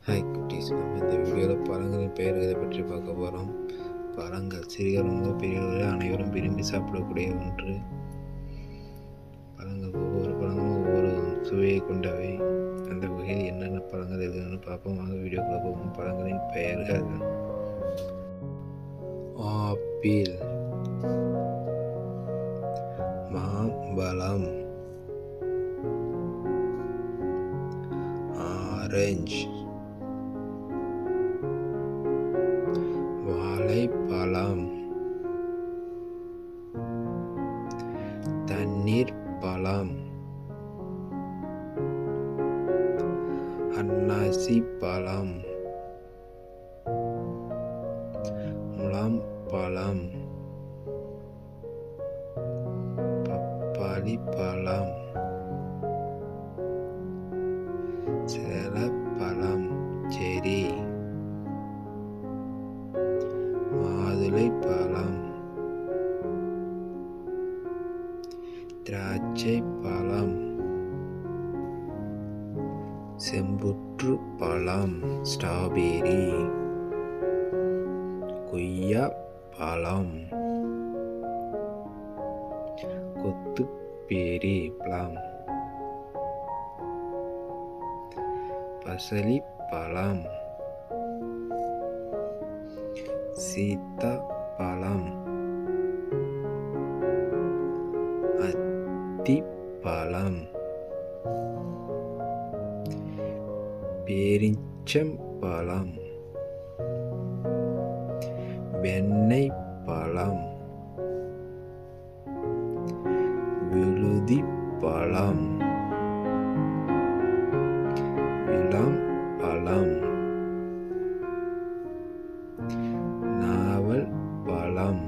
Hi குட்டீஸ், நம்ம இந்த வீடியோவில் பழங்களின் பெயர்களை பற்றி பார்க்க போகிறோம். பழங்கள் சிறியவர் முதல் பெரியவர்கள் அனைவரும் விரும்பி சாப்பிடக்கூடிய ஒன்று. பழங்கள் ஒவ்வொரு பழங்களும் ஒவ்வொரு சுவையை கொண்டவை. அந்த வகையில் என்னென்ன பழங்கள் இருக்குதுன்னு பார்ப்போம். வாங்க வீடியோக்குள்ள போவோம். பழங்களின் பெயர்கள்: ஆப்பிள், மாம்பழம், ஆரஞ்சு, வாழைப்பழம், தண்ணீர் பழம், அன்னாசி பழம், முலாம் பழம், பப்பாளி பழம், சேலப்பழம், செரி, மாதுளை பழம், திராட்சை பழம், செம்புற்று பழம், ஸ்ட்ராபெரி, கொய்யா பழம், கொத்துப்பேரி பழம், பசலி பழம், சீத்தா பழம், அத்தி பழம், பேரிச்சம் பழம், வெண்ணெய் பழம், விழுதி பழம், விளாம் பழம், நாவல் பழம்,